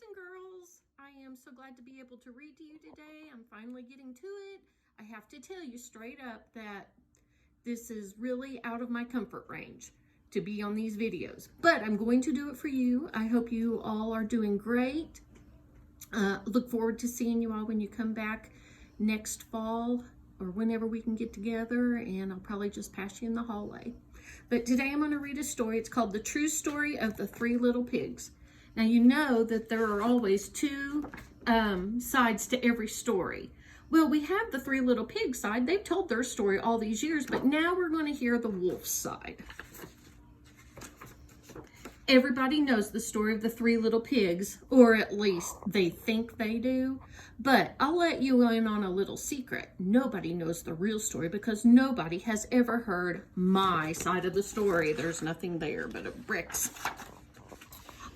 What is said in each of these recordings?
boys and girls. I am so glad to be able to read to you today. I'm finally getting to it. I have to tell you straight up that this is really out of my comfort range to be on these videos, but I'm going to do it for you. I hope you all are doing great. Look forward to seeing you all when you come back next fall or whenever we can get together, and I'll probably just pass you in the hallway. But today I'm going to read a story. It's called The True Story of the Three Little Pigs. Now, you know that there are always two sides to every story. Well, we have the Three Little Pigs side. They've told their story all these years, but now we're going to hear the wolf side. Everybody knows the story of the Three Little Pigs, or at least they think they do. But I'll let you in on a little secret. Nobody knows the real story because nobody has ever heard my side of the story. There's nothing there but bricks.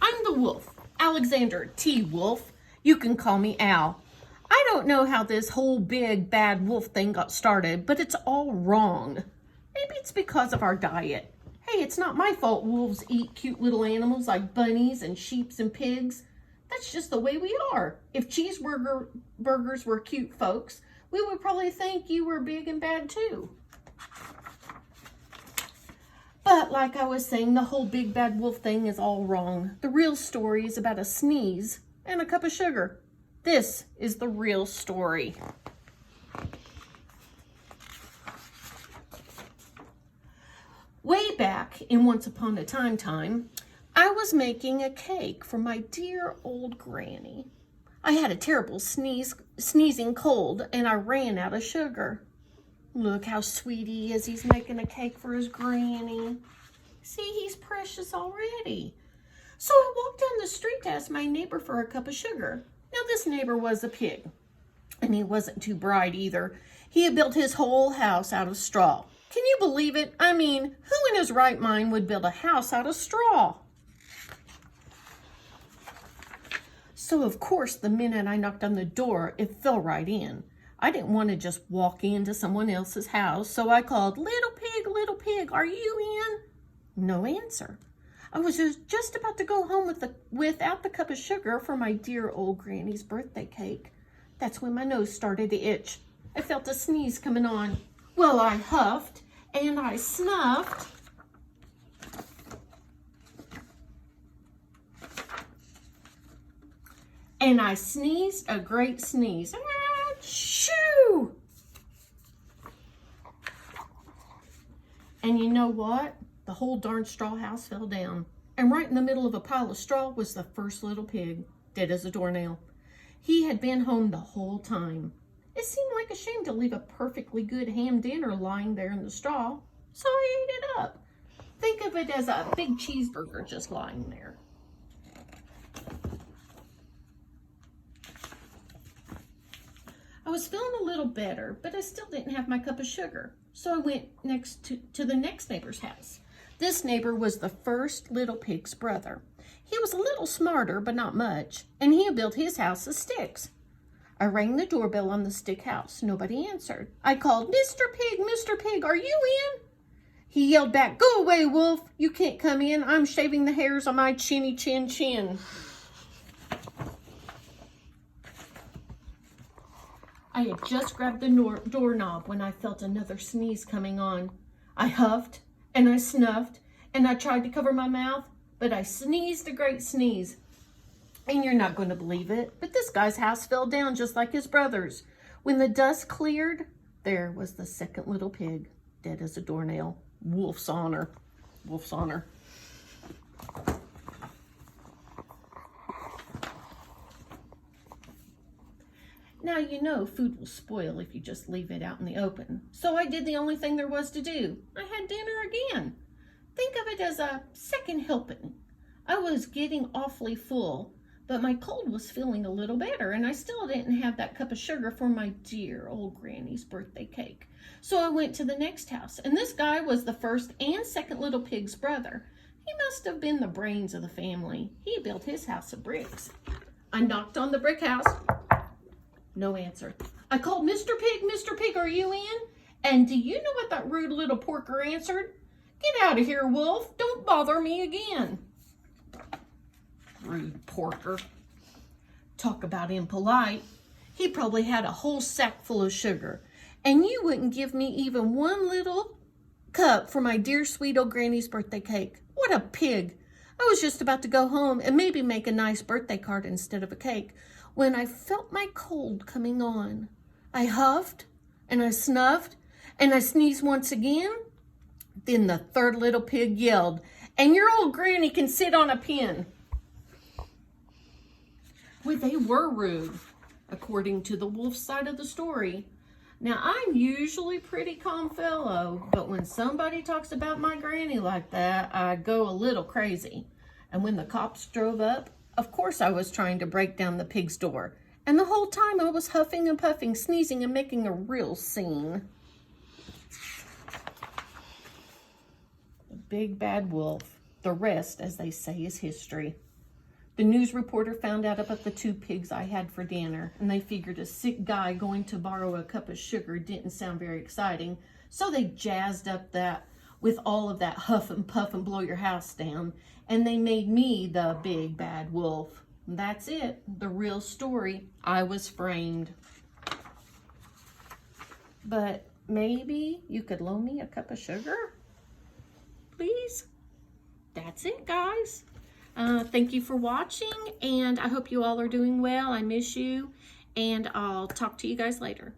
I'm the wolf, Alexander T. Wolf. You can call me Al. I don't know how this whole big bad wolf thing got started, but it's all wrong. Maybe it's because of our diet. Hey, it's not my fault wolves eat cute little animals like bunnies and sheeps and pigs. That's just the way we are. If cheeseburgers were cute folks, we would probably think you were big and bad too. But like I was saying, the whole big bad wolf thing is all wrong. The real story is about a sneeze and a cup of sugar. This is the real story. Way back in Once Upon a Time, I was making a cake for my dear old granny. I had a terrible sneezing cold, and I ran out of sugar. Look how sweet he is. He's making a cake for his granny. See, he's precious already. So I walked down the street to ask my neighbor for a cup of sugar. Now, this neighbor was a pig, and he wasn't too bright either. He had built his whole house out of straw. Can you believe it? I mean, who in his right mind would build a house out of straw? So, of course, the minute I knocked on the door, it fell right in. I didn't want to just walk into someone else's house, so I called, little pig, are you in? No answer. I was just about to go home without the cup of sugar for my dear old granny's birthday cake. That's when my nose started to itch. I felt a sneeze coming on. Well, I huffed and I snuffed. And I sneezed a great sneeze. Achoo! And you know what? The whole darn straw house fell down. And right in the middle of a pile of straw was the first little pig, dead as a doornail. He had been home the whole time. It seemed like a shame to leave a perfectly good ham dinner lying there in the straw, so I ate it up. Think of it as a big cheeseburger just lying there. I was feeling a little better, but I still didn't have my cup of sugar, so I went to the next neighbor's house. This neighbor was the first little pig's brother. He was a little smarter, but not much, and he had built his house of sticks. I rang the doorbell on the stick house. Nobody answered. I called, Mr. Pig, are you in? He yelled back, go away, wolf. You can't come in. I'm shaving the hairs on my chinny chin. I had just grabbed the doorknob when I felt another sneeze coming on. I huffed and I snuffed and I tried to cover my mouth, but I sneezed a great sneeze. And you're not going to believe it, but this guy's house fell down just like his brother's. When the dust cleared, there was the second little pig, dead as a doornail. Wolf's honor. Wolf's honor. Now, you know food will spoil if you just leave it out in the open. So I did the only thing there was to do. I had dinner again. Think of it as a second helping. I was getting awfully full, but my cold was feeling a little better, and I still didn't have that cup of sugar for my dear old granny's birthday cake. So I went to the next house, and this guy was the first and second little pig's brother. He must have been the brains of the family. He built his house of bricks. I knocked on the brick house. No answer. I called, Mr. Pig, are you in? And do you know what that rude little porker answered? Get out of here, wolf. Don't bother me again. Rude porker. Talk about impolite. He probably had a whole sack full of sugar, and you wouldn't give me even one little cup for my dear sweet old granny's birthday cake. What a pig. I was just about to go home and maybe make a nice birthday card instead of a cake when I felt my cold coming on. I huffed and I snuffed and I sneezed once again. Then the third little pig yelled, "And your old granny can sit on a pin." Well, they were rude, according to the wolf side of the story. Now, I'm usually pretty calm fellow, but when somebody talks about my granny like that, I go a little crazy. And when the cops drove up, of course I was trying to break down the pig's door. And the whole time I was huffing and puffing, sneezing and making a real scene. The big bad wolf. The rest, as they say, is history. The news reporter found out about the 2 pigs I had for dinner, and they figured a sick guy going to borrow a cup of sugar didn't sound very exciting, so they jazzed up that with all of that huff and puff and blow your house down, and they made me the big bad wolf. That's it, the real story. I was framed. But maybe you could loan me a cup of sugar? Please? That's it, guys. Thank you for watching, and I hope you all are doing well. I miss you, and I'll talk to you guys later.